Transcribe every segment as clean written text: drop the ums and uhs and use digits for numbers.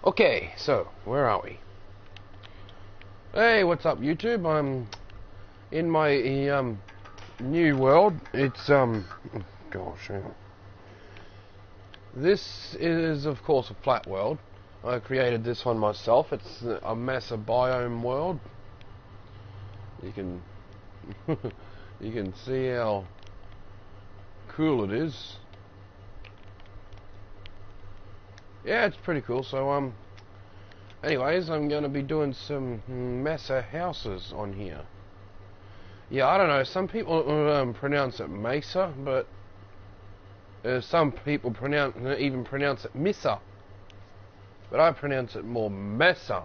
Okay, so where are we? Hey, what's up, YouTube? I'm in my new world. It's gosh, hang on. This is, of course, a flat world. I created this one myself. It's a Mesa biome world. You can you can see how cool it is. Yeah, it's pretty cool. So anyways, I'm going to be doing some Mesa houses on here. Yeah, I don't know. Some people pronounce it Mesa, but some people even pronounce it Mesa. But I pronounce it more Mesa.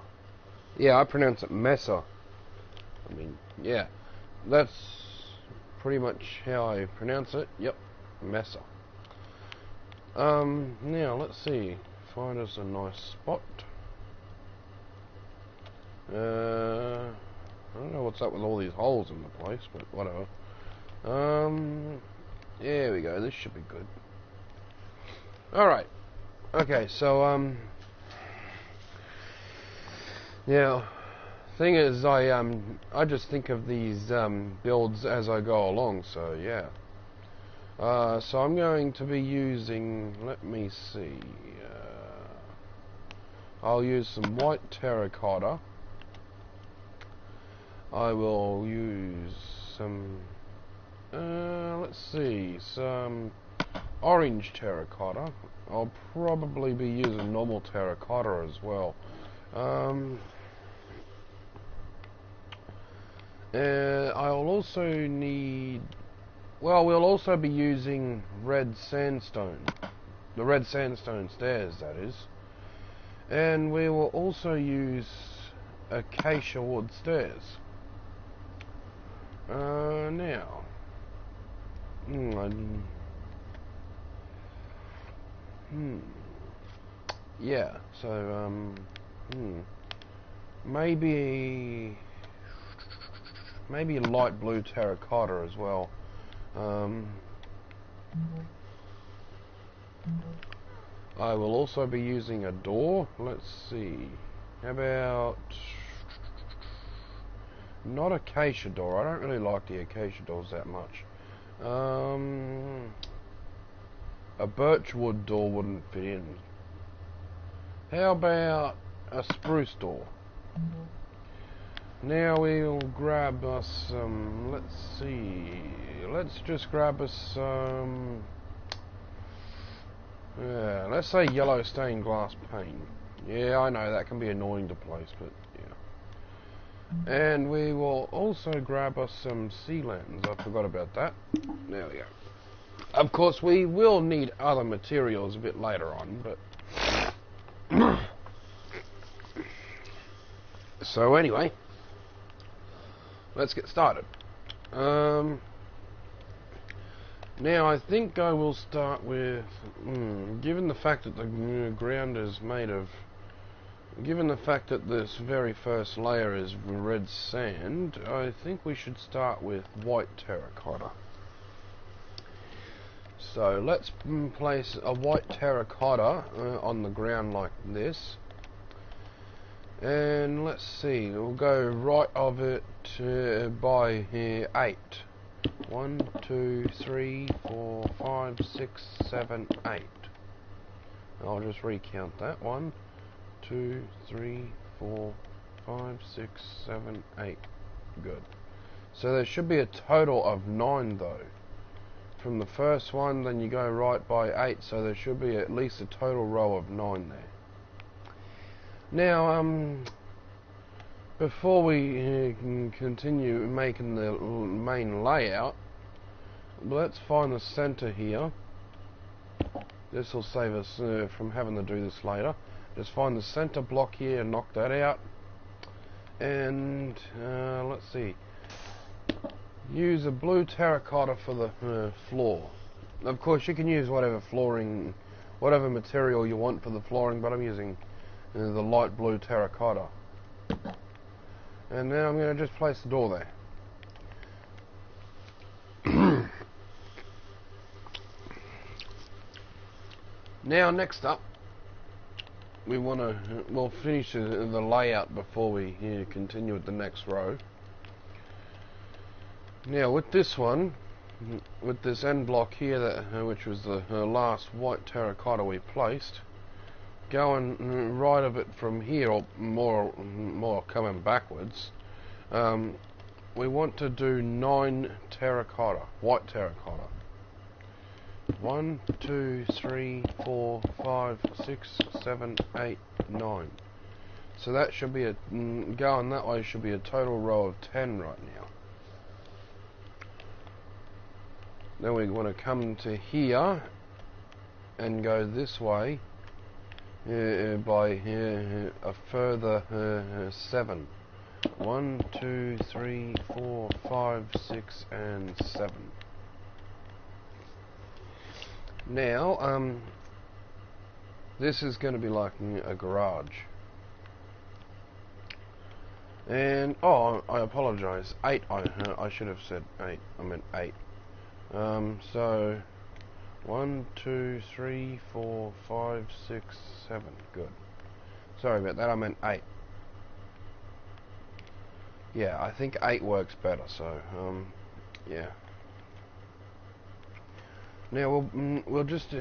Yeah, I pronounce it Mesa. I mean, yeah, that's pretty much how I pronounce it. Yep, Mesa. Now let's see. Find us a nice spot. I don't know what's up with all these holes in the place, but whatever. There we go. This should be good. All right. Okay. So yeah. Thing is, I just think of these builds as I go along. So yeah. So I'm going to be using. Let me see. I'll use some white terracotta. I will use some, let's see, some orange terracotta. I'll probably be using normal terracotta as well. I'll also need, well, we'll also be using red sandstone. The red sandstone stairs, that is. And we will also use acacia wood stairs. Now, yeah. So, maybe light blue terracotta as well. I will also be using a door. Let's see. How about not acacia door? I don't really like the acacia doors that much. A birch wood door wouldn't fit in. How about a spruce door? Now we'll grab us some, let's see, let's just grab us some, let's say yellow stained glass pane. Yeah, I know that can be annoying to place, but yeah. And we will also grab us some sea lanterns. I forgot about that. There we go. Of course, we will need other materials a bit later on, but so anyway, let's get started. Now I think I will start with, given the fact that the ground is made of, given the fact that this very first layer is red sand, I think we should start with white terracotta. So let's place a white terracotta on the ground like this. And let's see, we'll go right of it by 8. 1, 2, 3, 4, 5, 6, 7, 8. I'll just recount that. 1, 2, 3, 4, 5, 6, 7, 8. Good. So there should be a total of 9 though. From the first one, then you go right by 8, so there should be at least a total row of 9 there. Now, before we continue making the main layout, let's find the center here. This will save us from having to do this later. Just find the center block here and knock that out. And let's see. Use a blue terracotta for the floor. Of course, you can use whatever flooring, whatever material you want for the flooring, but I'm using the light blue terracotta. And now I'm going to just place the door there. Now next up, we'll finish the layout before we continue with the next row. Now with this one, with this end block here, that which was the last white terracotta we placed, going right of it from here, or more coming backwards, we want to do 9 terracotta, white terracotta. 1, 2, 3, 4, 5, 6, 7, 8, 9. So that should be going that way should be a total row of 10 right now. Then we want to come to here and go this way by a further 7. 1, 2, 3, 4, 5, 6, and 7. Now, this is going to be like a garage. And, oh, I apologize. 8, I should have said 8. I meant 8. So, 1, 2, 3, 4, 5, 6, 7. Good. Sorry about that, I meant 8. Yeah, I think 8 works better, so, yeah. Now we'll just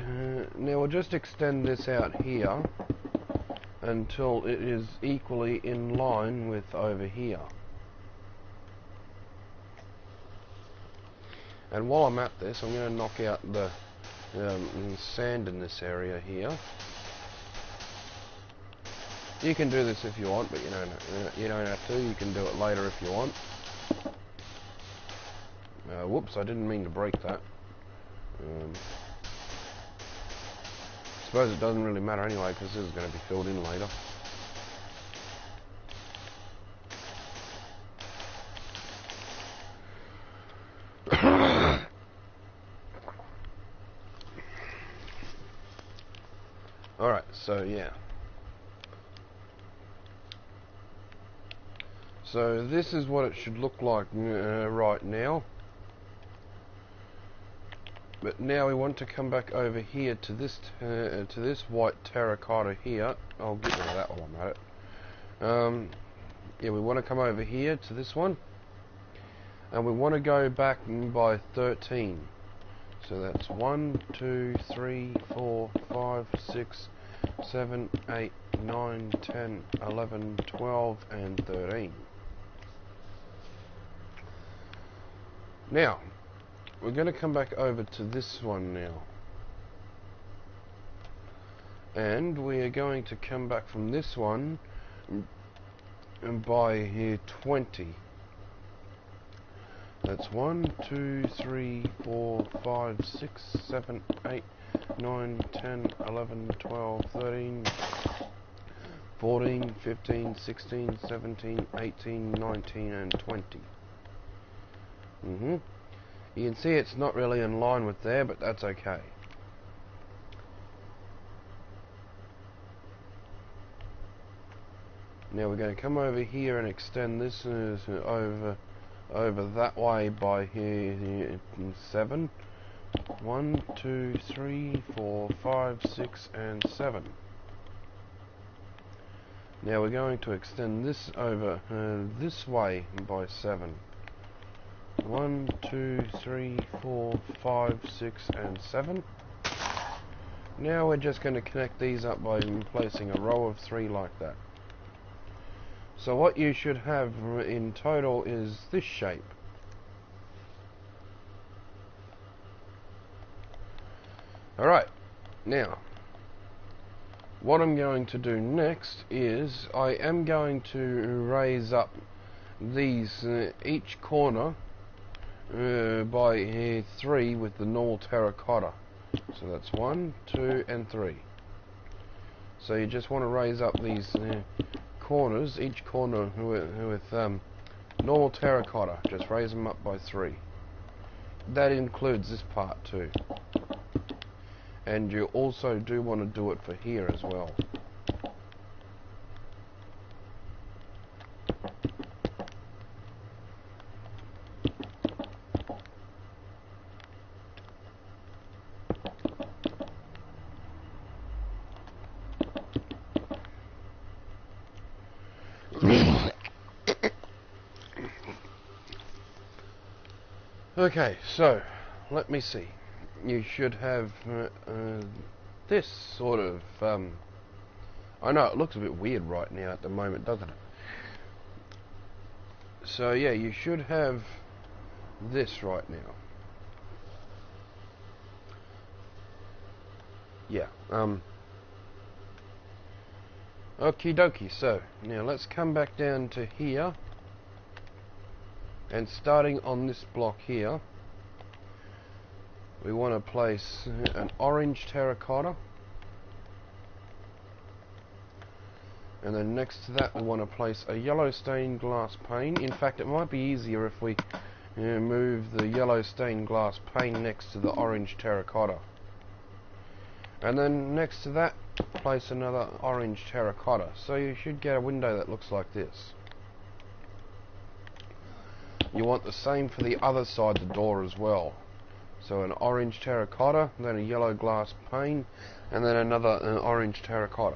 extend this out here until it is equally in line with over here. And while I'm at this, I'm going to knock out the sand in this area here. You can do this if you want, but you don't have to. You can do it later if you want. Whoops, I didn't mean to break that. Suppose it doesn't really matter anyway, because this is going to be filled in later. Alright, so yeah. So this is what it should look like right now. But now we want to come back over here to this white terracotta here. I'll get rid of that while I'm at it. Yeah, we want to come over here to this one, and we want to go back by 13. So that's 1, 2, 3, 4, 5, 6, 7, 8, 9, 10, 11, 12, and 13. Now, we're going to come back over to this one now. And we are going to come back from this one and by here 20. That's 1, 2, 3, 4, 5, 6, 7, 8, 9, 10, 11, 12, 13, 14, 15, 16, 17, 18, 19, and 20. You can see it's not really in line with there, but that's okay. Now we're going to come over here and extend this over that way by here 7. 1, 2, 3, 4, 5, 6, and 7. Now we're going to extend this over this way by 7. 1, 2, 3, 4, 5, 6, and 7. Now we're just going to connect these up by placing a row of 3 like that. So what you should have in total is this shape. Alright, now what I'm going to do next is I am going to raise up these each corner by 3 with the normal terracotta. So that's 1, 2, and 3. So you just want to raise up these corners, each corner with normal terracotta. Just raise them up by 3. That includes this part too. And you also do want to do it for here as well. Okay, so let me see. You should have this sort of. I know it looks a bit weird right now at the moment, doesn't it? So yeah, you should have this right now. Yeah. Okie dokie. So now let's come back down to here. And starting on this block here, we want to place an orange terracotta, and then next to that we want to place a yellow stained glass pane. In fact, it might be easier if we move the yellow stained glass pane next to the orange terracotta, and then next to that place another orange terracotta. So you should get a window that looks like this. You want the same for the other side of the door as well. So an orange terracotta, then a yellow glass pane, and then another orange terracotta.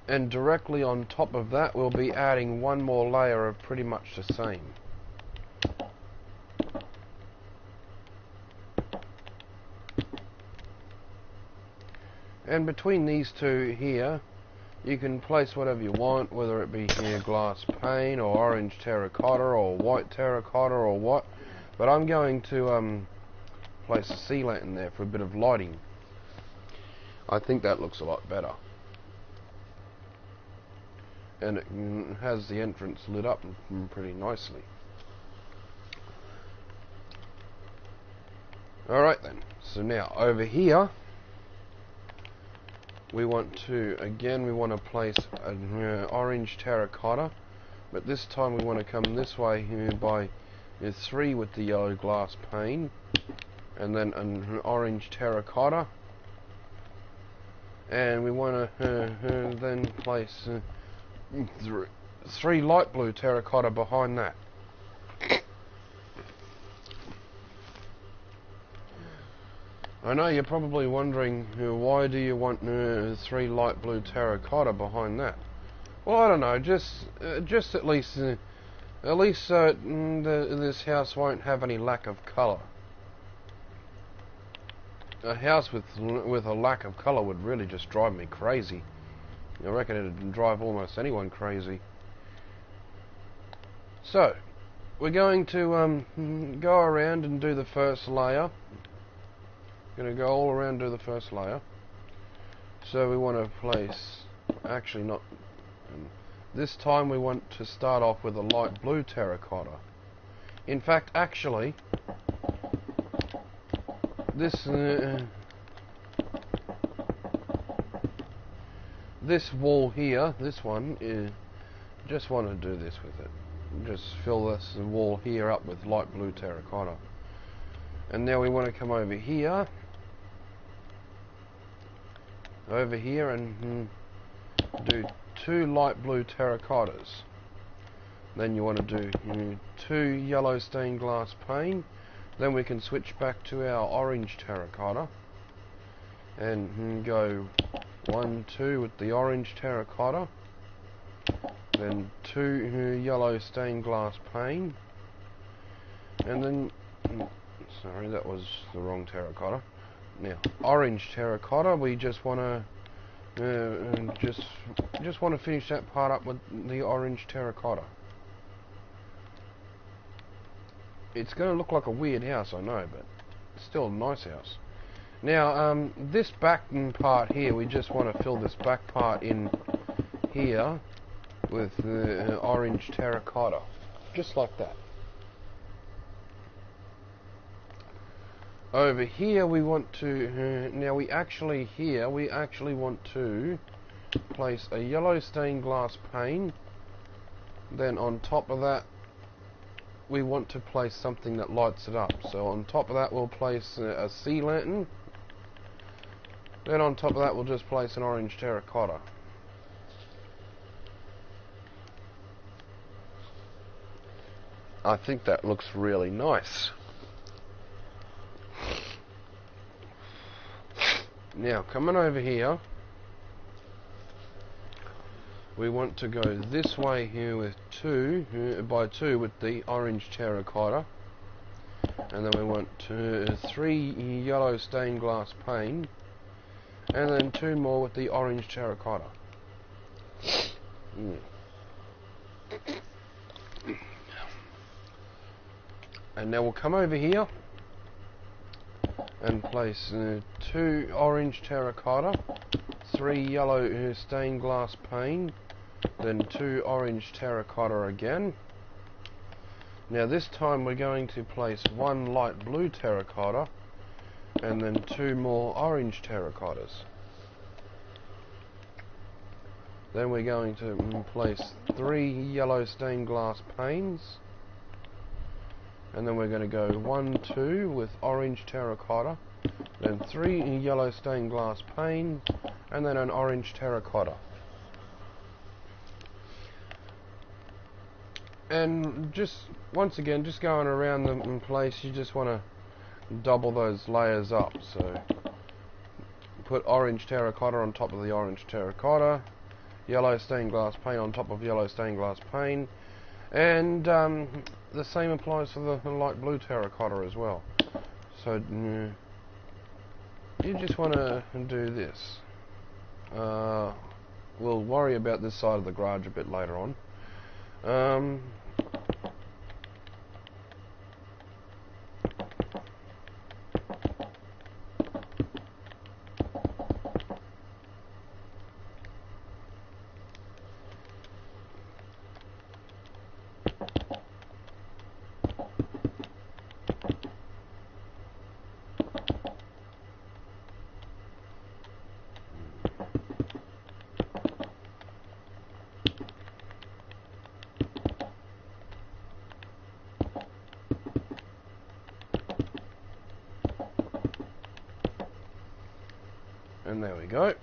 And directly on top of that we'll be adding one more layer of pretty much the same. And between these two here, you can place whatever you want, whether it be here glass pane or orange terracotta or white terracotta or what. But I'm going to place a sea lantern there for a bit of lighting. I think that looks a lot better. And it has the entrance lit up pretty nicely. Alright then, so now over here we want to place an orange terracotta, but this time we want to come this way here by 3 with the yellow glass pane, and then an orange terracotta, and we want to then place 3 light blue terracotta behind that. I know you're probably wondering, why do you want 3 light blue terracotta behind that? Well, I don't know, just at least this house won't have any lack of colour. A house with a lack of colour would really just drive me crazy. I reckon it'd drive almost anyone crazy. So, we're going to go around and do the first layer. Going to go all around, do the first layer. So we want to place, actually not, this time we want to start off with a light blue terracotta. In fact, actually, this wall here, this one, just want to do this with it. Just fill this wall here up with light blue terracotta. And now we want to come over here. And do 2 light blue terracottas. Then you want to do 2 yellow stained glass pane. Then we can switch back to our orange terracotta and go 1, 2 with the orange terracotta, then 2 yellow stained glass pane, and then sorry, that was the wrong terracotta. Now, orange terracotta, we just want to just want to finish that part up with the orange terracotta. It's going to look like a weird house, I know, but it's still a nice house. Now, this back part here, we just want to fill this back part in here with the orange terracotta, just like that. Over here we want to, now we actually want to place a yellow stained glass pane. Then on top of that we want to place something that lights it up. So on top of that we'll place a sea lantern. Then on top of that we'll just place an orange terracotta. I think that looks really nice. Now, coming over here, we want to go this way here with 2 by 2 with the orange terracotta, and then we want 3 yellow stained glass pane, and then 2 more with the orange terracotta. And now we'll come over here and place 2 orange terracotta, 3 yellow stained glass pane, then 2 orange terracotta again. Now this time we're going to place 1 light blue terracotta and then 2 more orange terracottas. Then we're going to place 3 yellow stained glass panes, and then we're going to go 1, 2 with orange terracotta, then 3 yellow stained glass panes, and then an orange terracotta. And just once again, just going around the place, you just want to double those layers up. So put orange terracotta on top of the orange terracotta, yellow stained glass pane on top of yellow stained glass pane, and the same applies for the light blue terracotta as well. So you just want to do this. We'll worry about this side of the garage a bit later on. And there we go.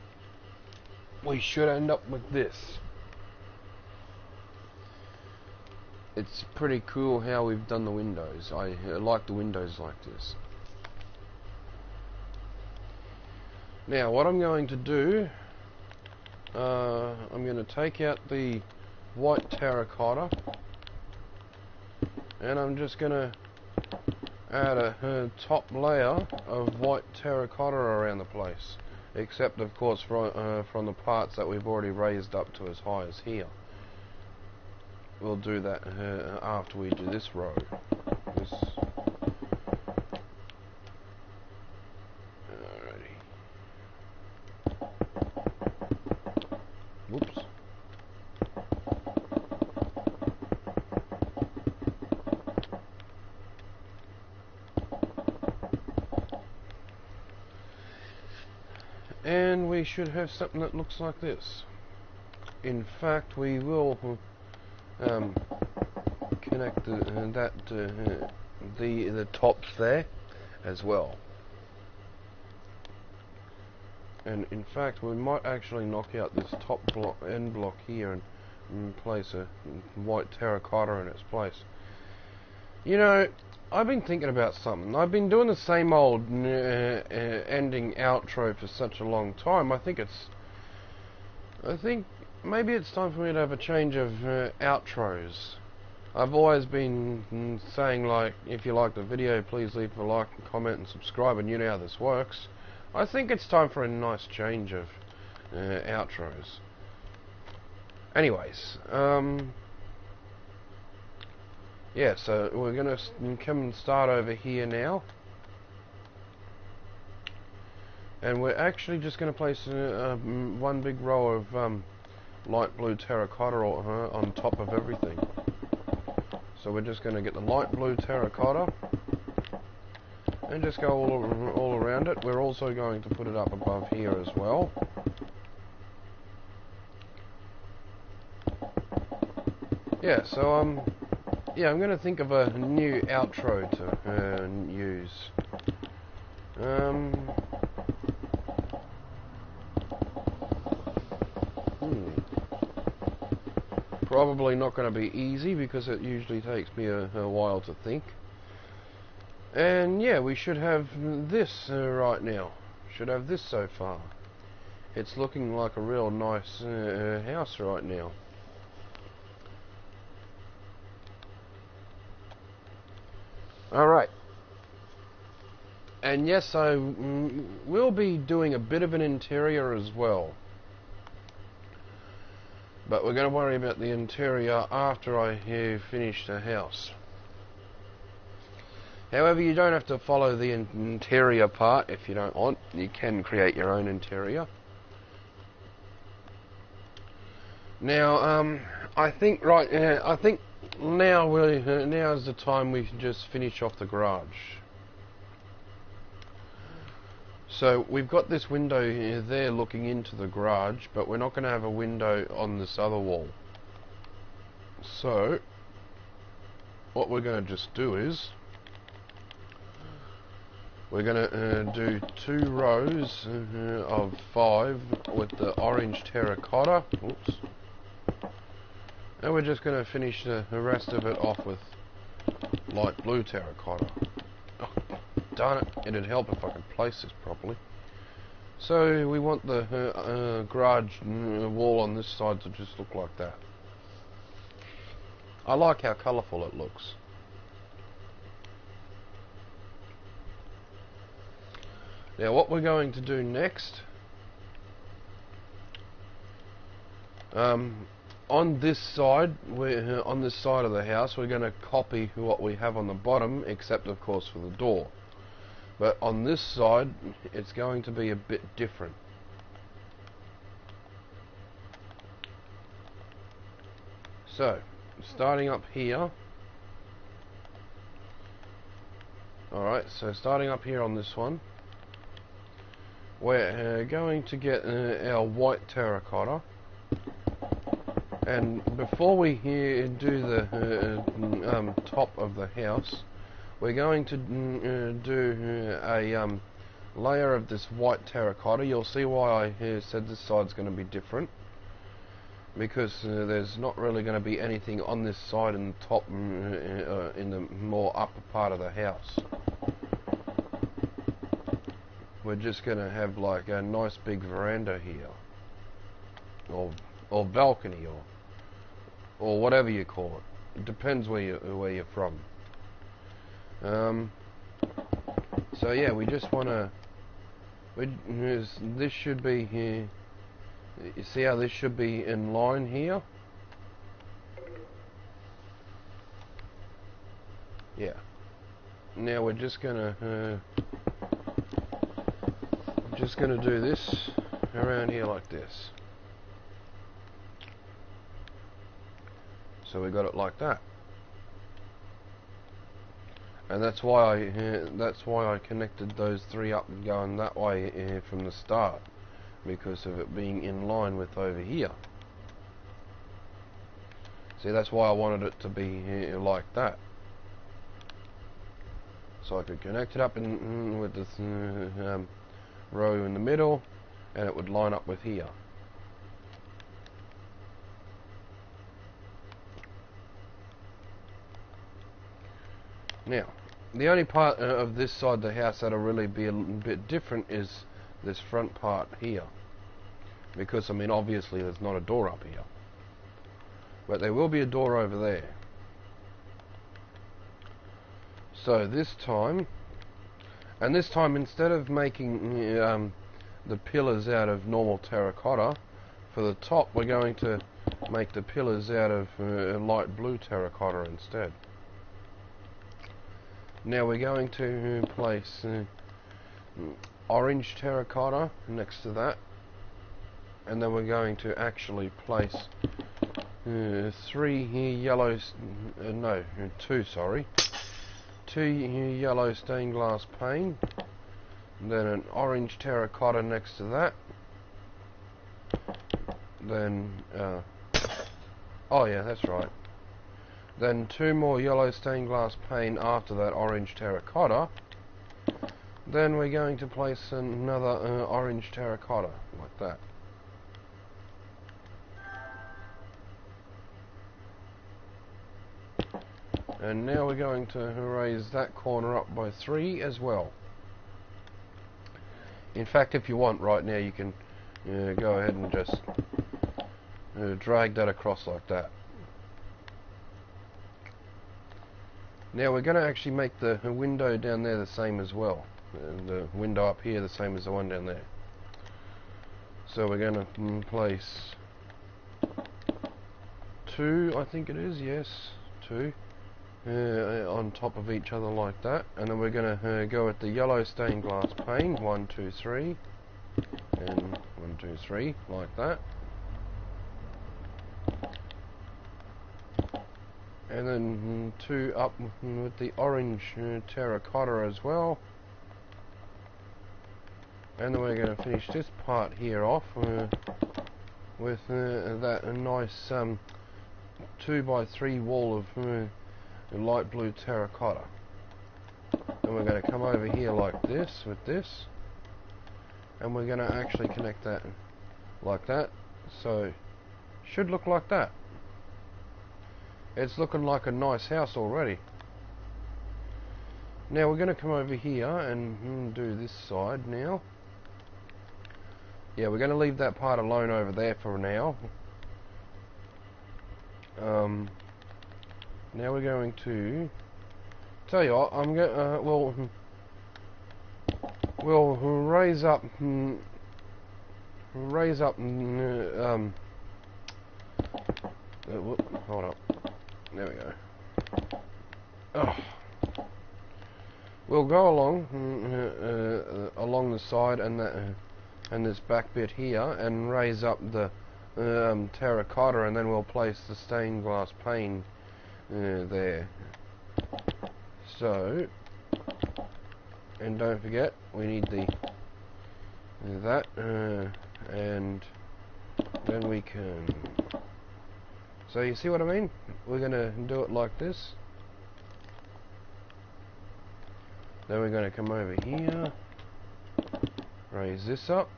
We should end up with this. It's pretty cool how we've done the windows. I like the windows like this. Now what I'm going to do, I'm going to take out the white terracotta, and I'm just going to add a top layer of white terracotta around the place, except of course from the parts that we've already raised up to as high as here. We'll do that after we do this row. Alrighty. Whoops. And we should have something that looks like this. In fact, we will connect the tops there as well. And in fact, we might actually knock out this top end block here and place a white terracotta in its place. You know, I've been thinking about something. I've been doing the same old ending outro for such a long time. I think maybe it's time for me to have a change of outros. I've always been saying, like, if you like the video, please leave a like and comment and subscribe, and you know how this works. I think it's time for a nice change of outros. Anyways, yeah, so we're going to come and start over here now. And we're actually just going to place one big row of light blue terracotta on top of everything. So we're just going to get the light blue terracotta and just go all around it. We're also going to put it up above here as well. Yeah, so yeah, I'm going to think of a new outro to use. Probably not going to be easy because it usually takes me a while to think. And yeah, we should have this right now. Should have this so far. it's looking like a real nice house right now. Alright. And yes, so we'll be doing a bit of an interior as well. But we're going to worry about the interior after I finish the house. However, you don't have to follow the interior part if you don't want. You can create your own interior. Now, I think now is the time we can just finish off the garage. So we've got this window there looking into the garage, but we're not going to have a window on this other wall. So what we're going to just do is we're going to do 2 rows of 5 with the orange terracotta. Oops. And we're just going to finish the rest of it off with light blue terracotta. Oh, darn it, it'd help if I could place this properly. So we want the garage wall on this side to just look like that. I like how colourful it looks. Now what we're going to do next, on this side, on this side of the house, we're going to copy what we have on the bottom, except of course for the door. But on this side, it's going to be a bit different. So, starting up here. Alright, so starting up here on this one, we're going to get our white terracotta. And before we do the top of the house, we're going to do a layer of this white terracotta. You'll see why I said this side's going to be different, because there's not really going to be anything on this side and top in the more upper part of the house. We're just going to have like a nice big veranda here, or balcony, or whatever you call it. It depends where you're from. So yeah, we just want to. This should be here. You see how this should be in line here? Yeah. Now we're just gonna do this around here like this. So we got it like that. And that's why I connected those 3 up and going that way from the start, because of it being in line with over here. See, that's why I wanted it to be like that, so I could connect it up with this row in the middle, and it would line up with here. Now, the only part of this side of the house that'll really be a bit different is this front part here, because I mean obviously there's not a door up here, but there will be a door over there. So this time instead of making the pillars out of normal terracotta, for the top we're going to make the pillars out of light blue terracotta instead. Now we're going to place orange terracotta next to that, and then we're going to actually place 3 yellow, no, 2, sorry, 2 yellow stained glass pane, then an orange terracotta next to that, then oh yeah, that's right, then 2 more yellow stained glass pane after that orange terracotta. Then we're going to place another orange terracotta like that. And now we're going to raise that corner up by 3 as well. In fact, if you want right now, you can go ahead and just drag that across like that. Now we're going to actually make the window down there the same as well, and the window up here the same as the one down there. So we're going to place 2, I think it is, yes, 2 on top of each other like that, and then we're going to go with the yellow stained glass pane, 1, 2, 3, and 1, 2, 3 like that, and then 2 up with the orange terracotta as well, and then we're going to finish this part here off with that nice 2 by 3 wall of light blue terracotta. And we're going to come over here like this with this, and we're going to actually connect that like that, so should look like that. It's looking like a nice house already. Now we're going to come over here and do this side now. Yeah, we're going to leave that part alone over there for now. Now we're going to tell you what, I'm going we'll raise up hold up, there we go. We'll go along the side and this back bit here and raise up the terracotta, and then we'll place the stained glass pane there. So, and don't forget we need that and then we can, so you see what I mean? We're going to do it like this. Then we're going to come over here, raise this up,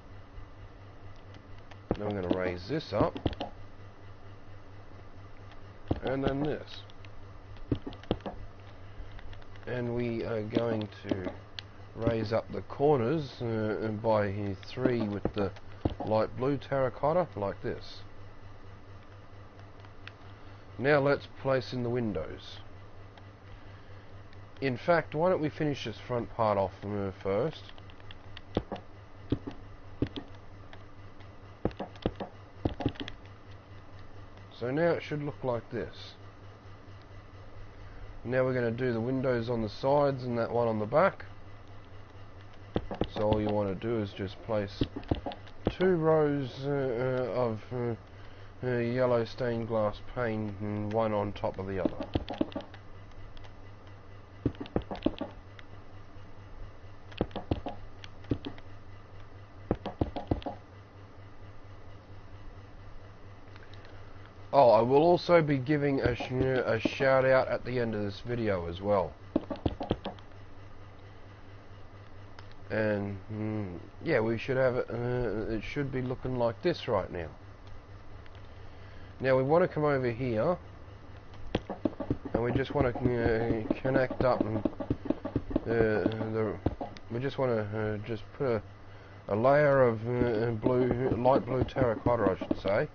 then we're going to raise this up, and then this. And we are going to raise up the corners by 3 with the light blue terracotta like this. Now let's place in the windows. In fact, why don't we finish this front part off first. So now it should look like this. Now we're going to do the windows on the sides and that one on the back. So all you want to do is just place 2 rows of yellow stained glass pane, one on top of the other. Oh, I will also be giving a shout out at the end of this video as well. And yeah, we should have it. It should be looking like this right now. Now we want to come over here, and we just want to connect up. We just want to just put a layer of light blue terracotta, I should say,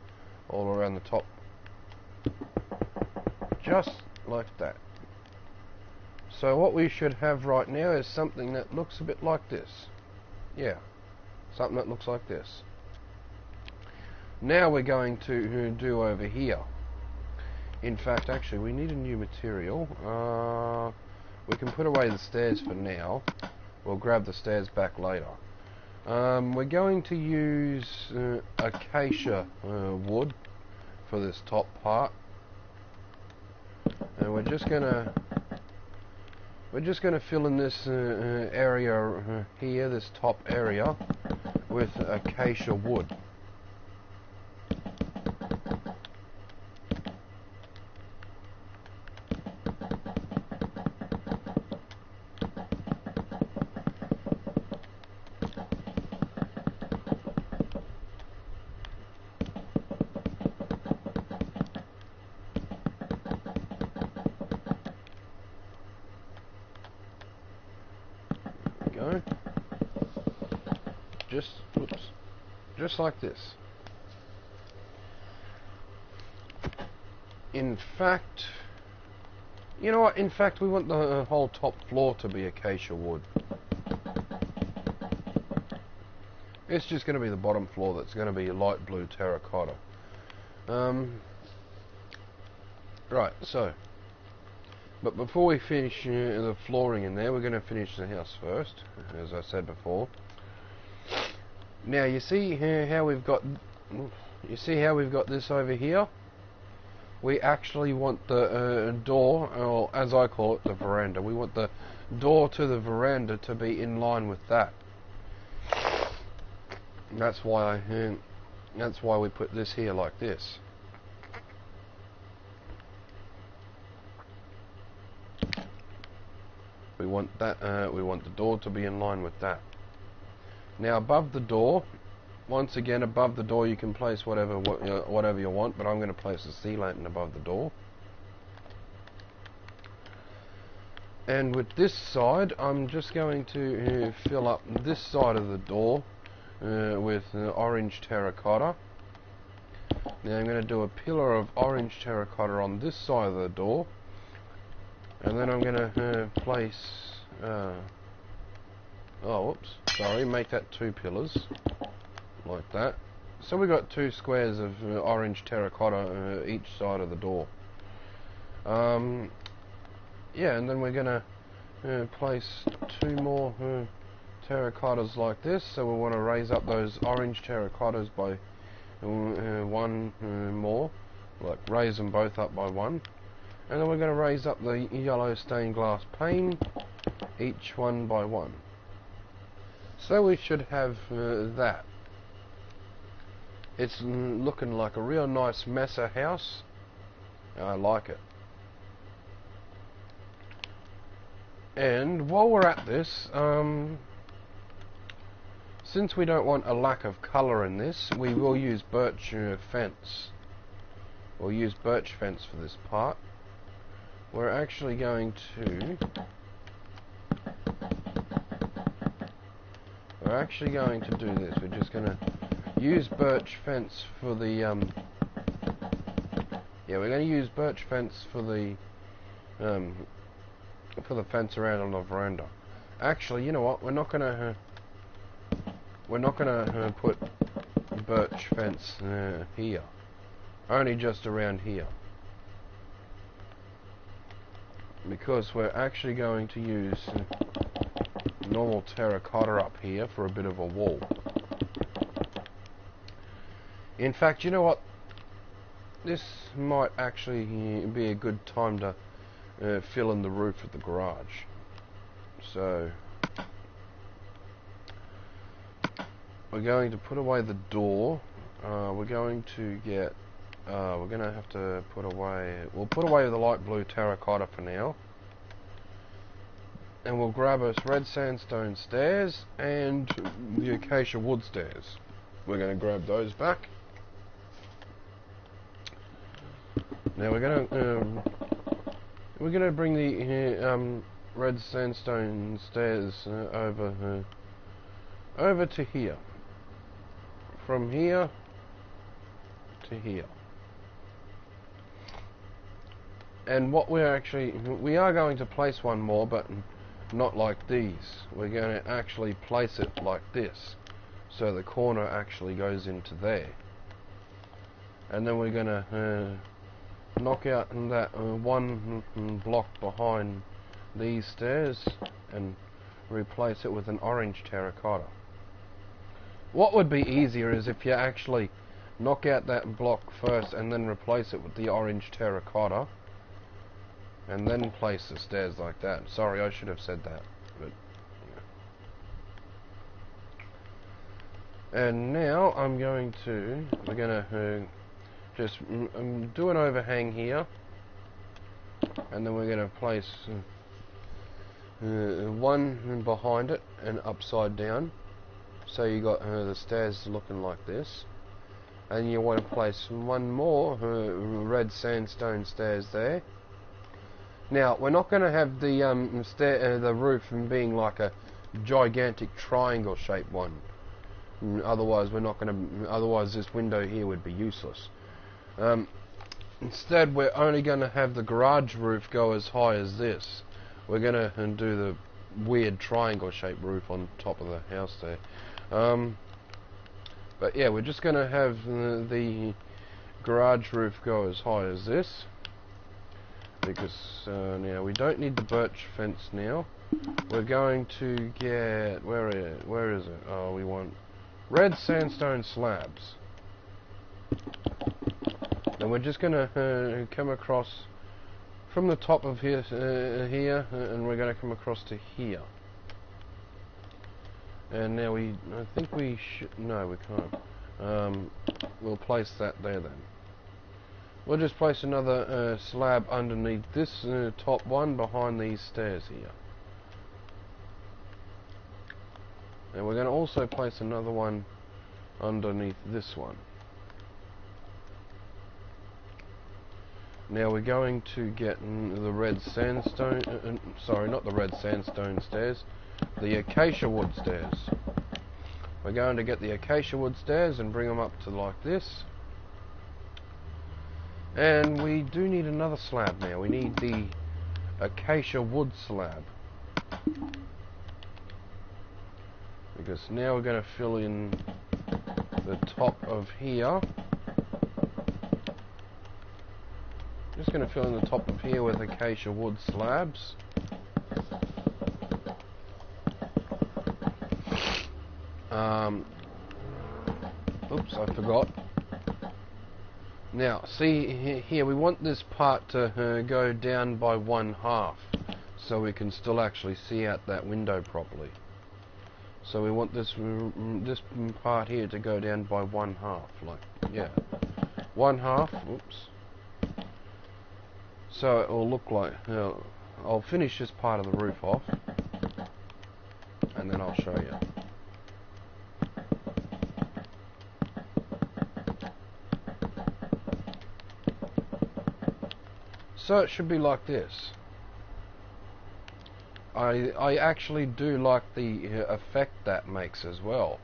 all around the top. Just like that. So what we should have right now is something that looks a bit like this. Yeah, something that looks like this. Now we're going to do over here. In fact, actually, we need a new material. We can put away the stairs for now. We'll grab the stairs back later. We're going to use acacia wood for this top part. And we're just gonna fill in this area here, this top area, with acacia wood. just like this. In fact, you know what? In fact, we want the whole top floor to be acacia wood. It's just going to be the bottom floor that's going to be light blue terracotta. Right, so, but before we finish the flooring in there, we're going to finish the house first, as I said before. Now, you see how we've got this over here? We actually want the door, or as I call it, the veranda. We want the door to the veranda to be in line with that. That's why we put this here like this. We want that. We want the door to be in line with that. Now, above the door, once again, above the door, you can place whatever you want. But I'm going to place a sea lantern above the door. And with this side, I'm just going to fill up this side of the door with orange terracotta. Now I'm going to do a pillar of orange terracotta on this side of the door, and then I'm going to place make that 2 pillars like that. So we've got 2 squares of orange terracotta each side of the door. Yeah, and then we're going to place 2 more terracottas like this. So we want to raise up those orange terracottas by 1 more, like raise them both up by 1, and then we're going to raise up the yellow stained glass pane, each one by 1. So we should have that. It's looking like a real nice Mesa house. I like it. And while we're at this, since we don't want a lack of colour in this, we will use birch fence. We'll use birch fence for this part. We're actually going to do this. We're just going to use birch fence for the we're going to use birch fence for the fence around on the veranda. Actually, you know what? We're not going to put birch fence here. Only just around here. Because we're actually going to use normal terracotta up here for a bit of a wall. In fact, you know what? This might actually be a good time to fill in the roof of the garage. So we're going to put away the door. We're going to have to put away. We'll put away the light blue terracotta for now, and we'll grab us red sandstone stairs and the acacia wood stairs. We're going to grab those back. Now we're going to bring the red sandstone stairs over to here. From here to here. And what we are going to place one more, but not like these. We're going to actually place it like this, so the corner actually goes into there. And then we're going to knock out that 1 block behind these stairs and replace it with an orange terracotta. What would be easier is if you actually knock out that block first and then replace it with the orange terracotta, and then place the stairs like that. Sorry, I should have said that. But yeah. And now we're going to just do an overhang here, and then we're going to place 1 behind it and upside down. So you got the stairs looking like this, and you want to place 1 more red sandstone stairs there. Now we're not going to have the roof being like a gigantic triangle shaped one. Otherwise, we're not going to. Otherwise, this window here would be useless. Instead, we're only going to have the garage roof go as high as this. We're going to do the weird triangle-shaped roof on top of the house there. But yeah, we're just going to have the garage roof go as high as this, because now we don't need the birch fence now. We're going to get where is it? Oh, we want red sandstone slabs. And we're just going to come across from the top of here, and we're going to come across to here. And now I think we should, no we can't. We'll place that there then. We'll just place another slab underneath this top one behind these stairs here. And we're going to also place another one underneath this one. Now we're going to get the red sandstone, sorry, not the red sandstone stairs, the acacia wood stairs. We're going to get the acacia wood stairs and bring them up to like this. And we do need another slab now. We need the acacia wood slab. Because now we're going to fill in the top of here. Just going to fill in the top of here with acacia wood slabs. Oops, I forgot. Now, see here, we want this part to go down by 1/2, so we can still actually see out that window properly. So we want this part here to go down by 1/2, like, yeah, 1/2. Oops. So it will look like, I'll finish this part of the roof off, and then I'll show you. So it should be like this. I actually do like the effect that makes as well.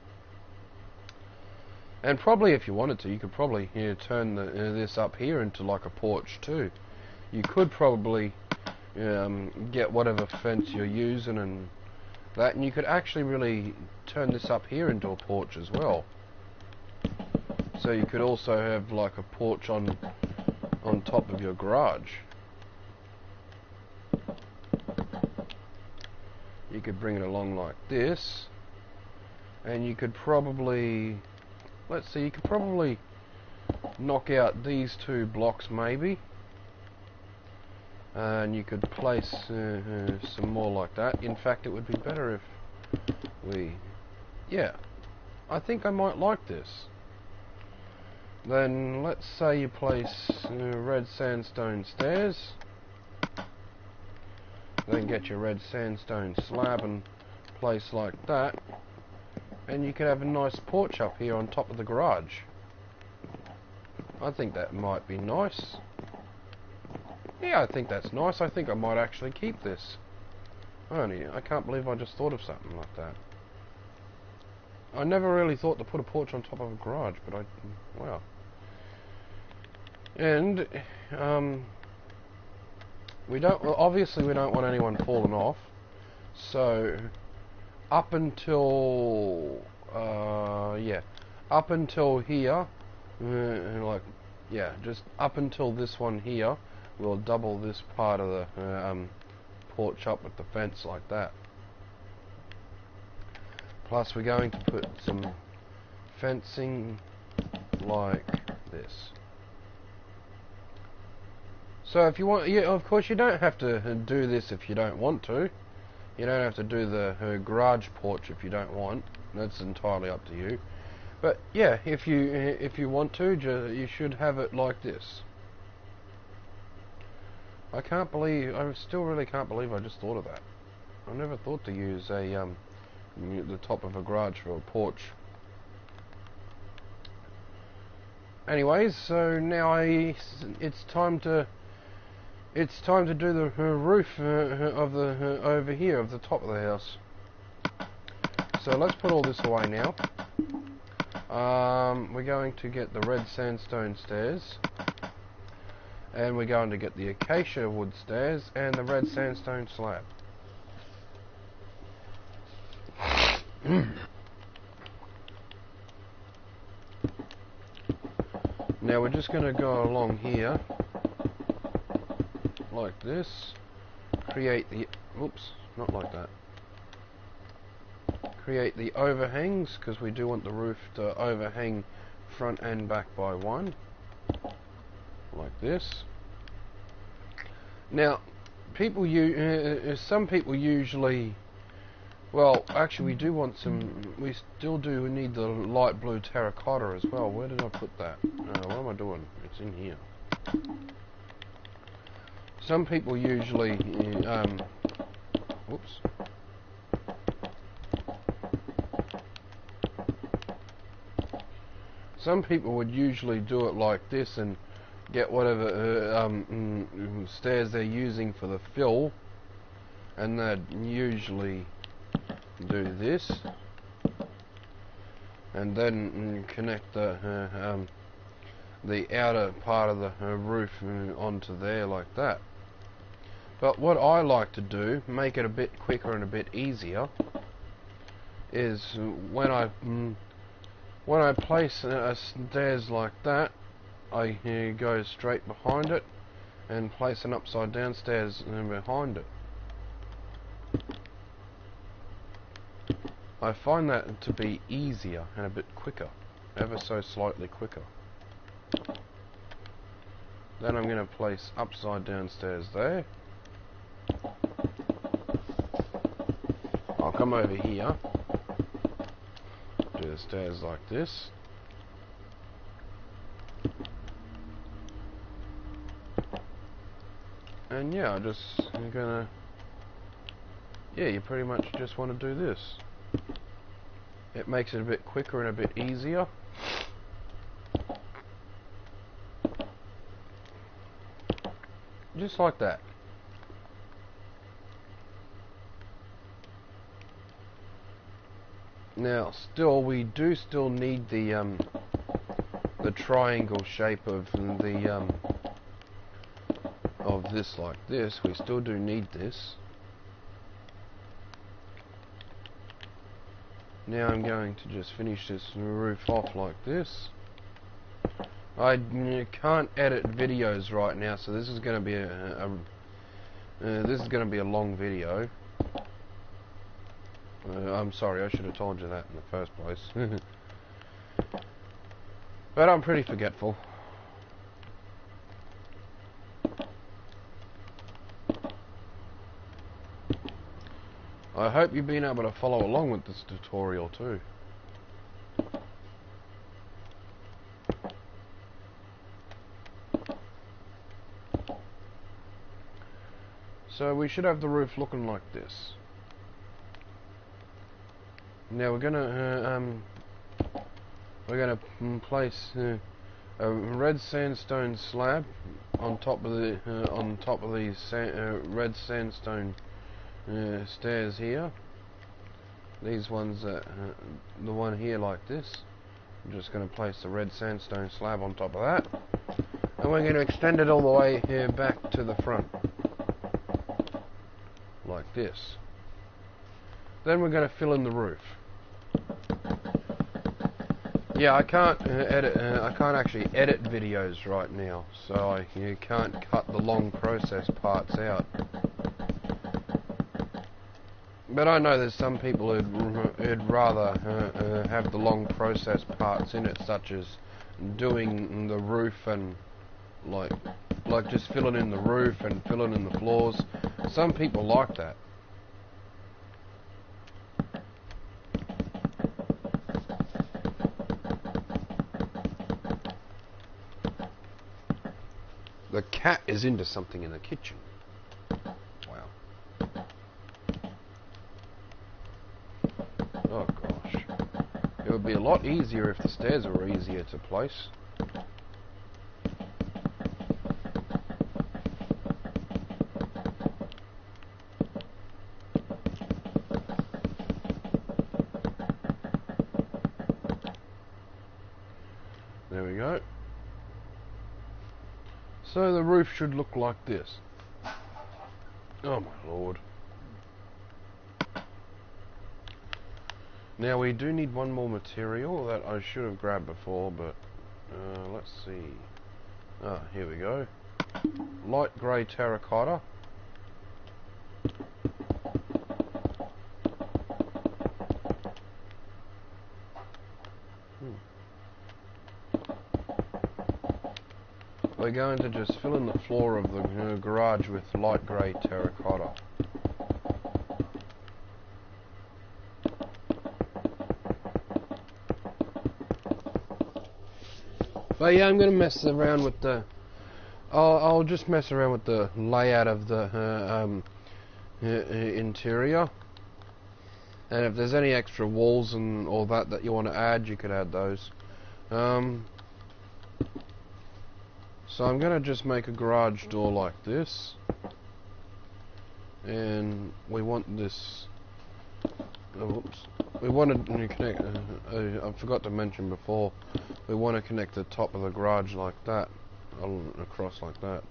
And probably if you wanted to, you could probably turn this up here into like a porch too. You could probably get whatever fence you're using and that, and you could actually really turn this up here into a porch as well. So you could also have like a porch on top of your garage. You could bring it along like this, and you could probably, let's see, you could probably knock out these 2 blocks maybe, and you could place some more like that. In fact, it would be better if we, yeah, I think I might like this. Then let's say you place red sandstone stairs. Then get your red sandstone slab and place like that, and you could have a nice porch up here on top of the garage. I think that might be nice. Yeah, I think that's nice. I think I might actually keep this. I can't believe I just thought of something like that. I never really thought to put a porch on top of a garage, but wow. And obviously we don't want anyone falling off, so up until up until here, like, yeah, just up until this one here, we'll double this part of the porch up with the fence like that. Plus we're going to put some fencing like this. So if you want, yeah, of course you don't have to do this if you don't want to. You don't have to do the garage porch if you don't want. That's entirely up to you. But yeah, if you want to, you should have it like this. I still really can't believe I just thought of that. I never thought to use the top of a garage for a porch. Anyways, so now it's time to do the roof of the over here of the top of the house. So let's put all this away now. We're going to get the red sandstone stairs, and we're going to get the acacia wood stairs and the red sandstone slab. Now we're just going to go along here like this, create the, oops, not like that, create the overhangs, because we do want the roof to overhang front and back by one, like this. Now people some people usually, well, actually we do want some, we still do need the light blue terracotta as well. Where did I put that? What am I doing? It's in here. Some people usually whoops. Some people would usually do it like this and get whatever stairs they're using for the fill, and they'd usually do this and then connect the outer part of the roof onto there like that. But what I like to do, make it a bit quicker and a bit easier, is when I place stairs like that, I go straight behind it and place an upside down stairs behind it. I find that to be easier and a bit quicker, ever so slightly quicker. Then I'm going to place upside down stairs there. I'll come over here, do the stairs like this. And yeah, I'm gonna, yeah, you pretty much just want to do this. It makes it a bit quicker and a bit easier. Just like that. Now, still, we do still need the triangle shape of the of this like this. We still do need this. Now I'm going to just finish this roof off like this. I can't edit videos right now, so this is going to be a long video. I'm sorry, I should have told you that in the first place. But I'm pretty forgetful. I hope you've been able to follow along with this tutorial too. So we should have the roof looking like this. Now we're gonna place a red sandstone slab on top of the these red sandstone stairs here. These ones, the one here like this. I'm just going to place the red sandstone slab on top of that, and we're going to extend it all the way here back to the front, like this. Then we're going to fill in the roof. Yeah, I can't I can't actually edit videos right now, so you can't cut the long process parts out. But I know there's some people who'd rather have the long process parts in it, such as doing the roof and like just filling in the roof and filling in the floors. Some people like that. The cat is into something in the kitchen. Wow. Oh gosh. It would be a lot easier if the stairs were easier to place. So the roof should look like this. Oh my lord. Now we do need one more material that I should have grabbed before, but let's see. Ah, here we go. Light grey terracotta. We're going to just fill in the floor of the garage with light grey terracotta. But yeah, I'm going to mess around with the... I'll just mess around with the layout of the interior. And if there's any extra walls and all that you want to add, you could add those. So I'm going to just make a garage door like this. And we want this... Oops. We want to connect... I forgot to mention before. We want to connect the top of the garage like that. Across like that.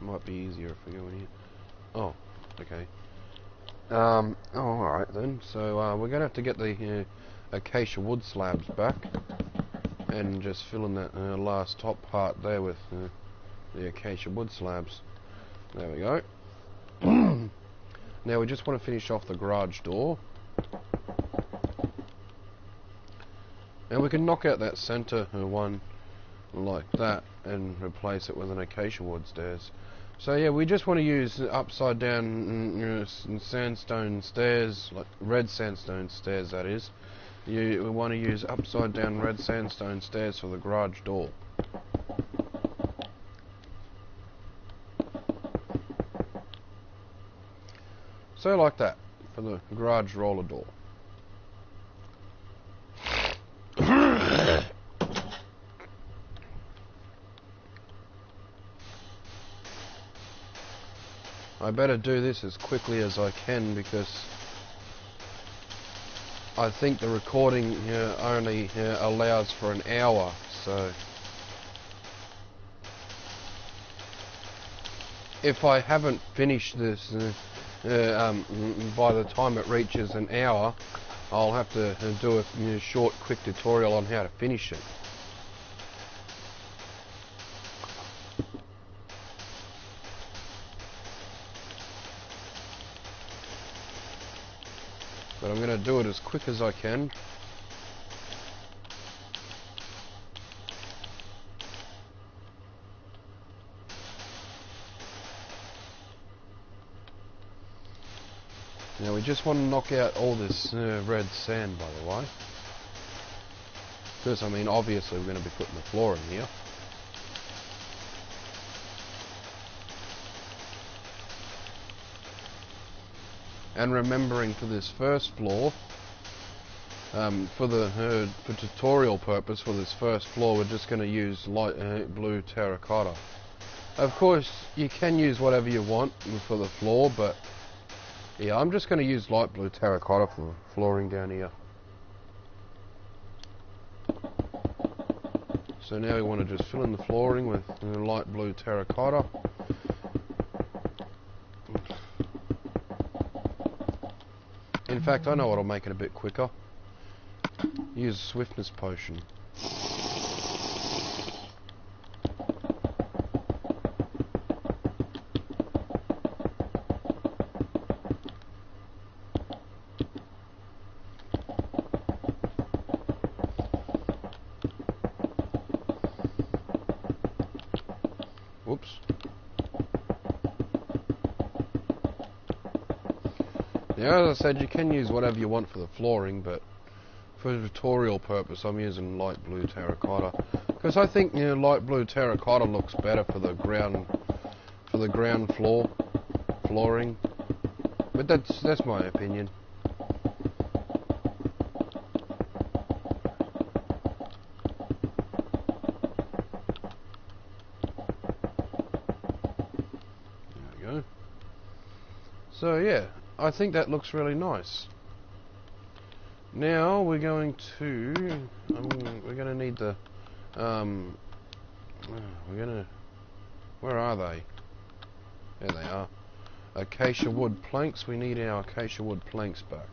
Might be easier if we go in here. Oh, okay. Alright then. So we're going to have to get the acacia wood slabs back. And just fill in that last top part there with the acacia wood slabs. There we go. Now we just want to finish off the garage door. And we can knock out that center one like that and replace it with an acacia wood stairs. So yeah, we just want to use upside down sandstone stairs, like red sandstone stairs that is. We want to use upside down red sandstone stairs for the garage door. So like that, for the garage roller door. I better do this as quickly as I can because I think the recording only allows for an hour, so if I haven't finished this by the time it reaches an hour, I'll have to do a short quick tutorial on how to finish it. But I'm going to do it as quick as I can. Now we just want to knock out all this red sand, by the way. Because, I mean, obviously we're going to be putting the floor in here. And remembering for this first floor, for tutorial purpose, for this first floor, we're just going to use light blue terracotta. Of course, you can use whatever you want for the floor, but yeah, I'm just going to use light blue terracotta for flooring down here. So now we want to just fill in the flooring with light blue terracotta. In fact, I know what'll make it a bit quicker. Use a swiftness potion. Whoops. Now, as I said, you can use whatever you want for the flooring, but for tutorial purpose, I'm using light blue terracotta because I think light blue terracotta looks better for the ground flooring. But that's my opinion. There we go. So yeah, I think that looks really nice. Now we're going to need the we're gonna... Where are they? There they are. Acacia wood planks. We need our acacia wood planks back.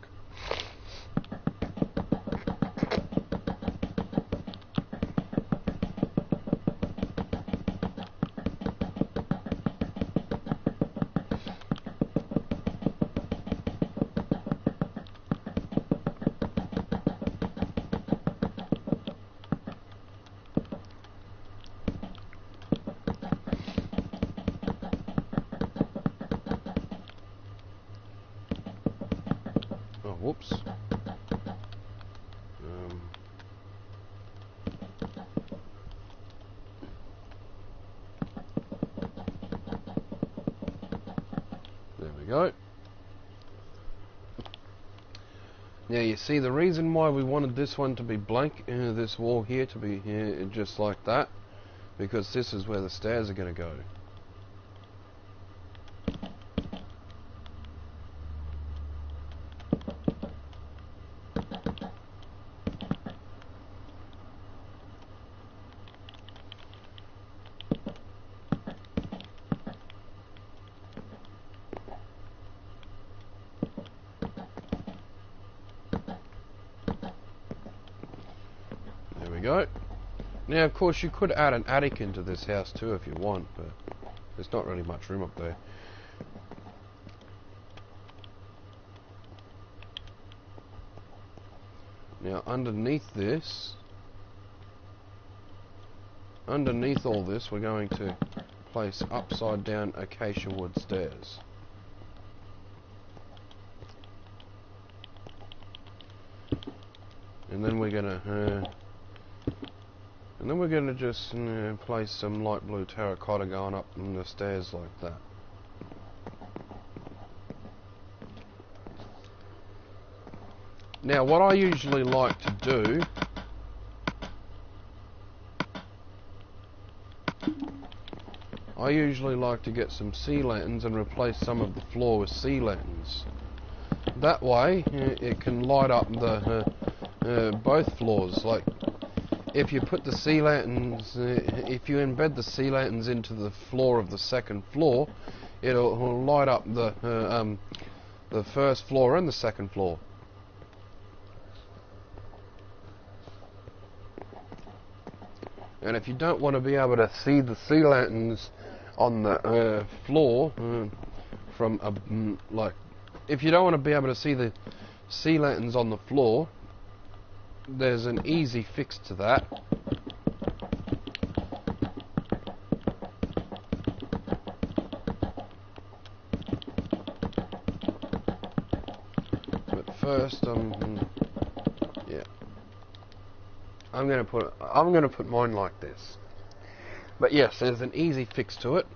Oh, whoops. There we go. Now you see the reason why we wanted this one to be blank, this wall here to be just like that, because this is where the stairs are going to go. There we go. Now of course you could add an attic into this house too if you want, but there's not really much room up there. Now underneath all this, we're going to place upside down acacia wood stairs. And then we're gonna just place some light blue terracotta going up the stairs like that. Now what I usually like to do, I usually like to get some sea lanterns and replace some of the floor with sea lanterns. That way it can light up the both floors. Like if you put the sea lanterns, if you embed the sea lanterns into the floor of the second floor, it'll light up the first floor and the second floor. And if you don't want to be able to see the sea lanterns on the floor from like, if you don't want to be able to see the sea lanterns on the floor, there's an easy fix to that. But first, yeah, I'm gonna put mine like this. But yes, there's an easy fix to it.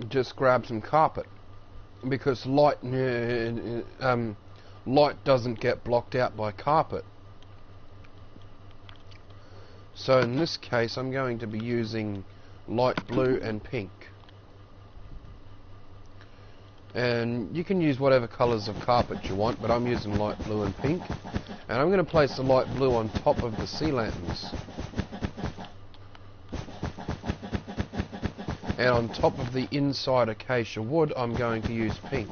Just grab some carpet, because light doesn't get blocked out by carpet. So in this case I'm going to be using light blue and pink. And you can use whatever colours of carpet you want, but I'm using light blue and pink. And I'm going to place the light blue on top of the sea lanterns. And on top of the inside acacia wood I'm going to use pink.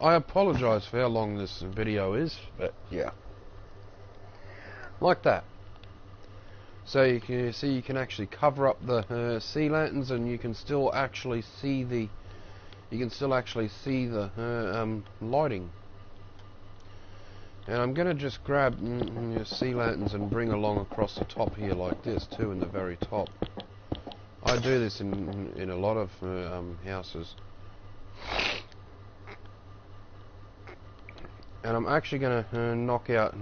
I apologise for how long this video is, but yeah, like that. So you can see you can actually cover up the sea lanterns, and you can still actually see the lighting. And I'm going to just grab your sea lanterns and bring along across the top here like this too, in the very top. I do this in a lot of houses. And I'm actually going to knock out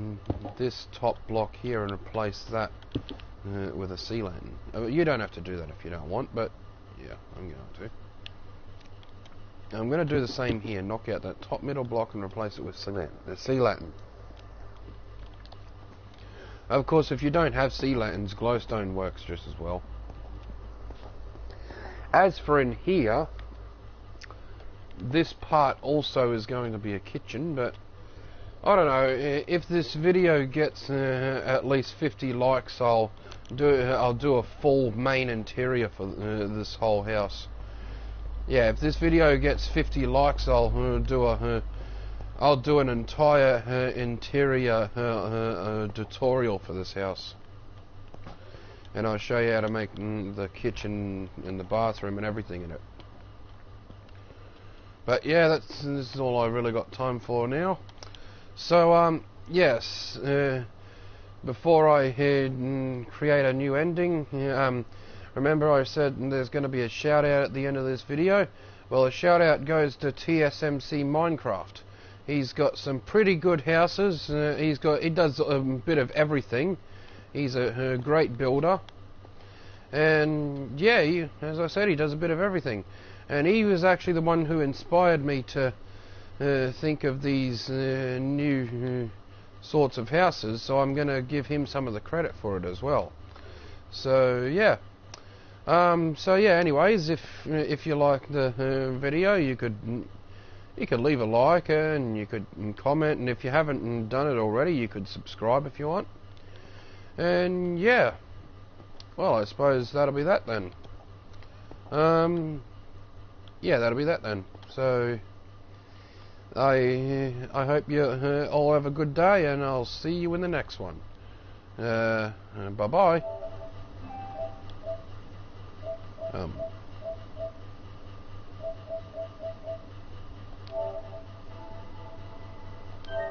this top block here and replace that with a sea lantern. You don't have to do that if you don't want, but yeah, I'm going to. I'm going to do the same here, knock out that top middle block and replace it with the sea lantern. Of course, if you don't have sea lanterns, glowstone works just as well. As for in here, this part also is going to be a kitchen, but I don't know, if this video gets at least 50 likes, I'll do a full main interior for this whole house. Yeah, if this video gets 50 likes, I'll do an entire interior tutorial for this house, and I'll show you how to make the kitchen and the bathroom and everything in it. But yeah, this is all I really got time for now. So yes, before I create a new ending, remember I said there's going to be a shout out at the end of this video. Well, a shout out goes to TSMC Minecraft. He's got some pretty good houses. He does a bit of everything. He's a great builder, and yeah, as I said, he does a bit of everything. And he was actually the one who inspired me to think of these new sorts of houses, so I'm going to give him some of the credit for it as well. So yeah, anyways, if you like the video, you could leave a like and you could comment, and if you haven't done it already, you could subscribe if you want. And yeah, well, I suppose that'll be that then. Yeah, that'll be that then. So I hope you all have a good day, and I'll see you in the next one. Bye bye.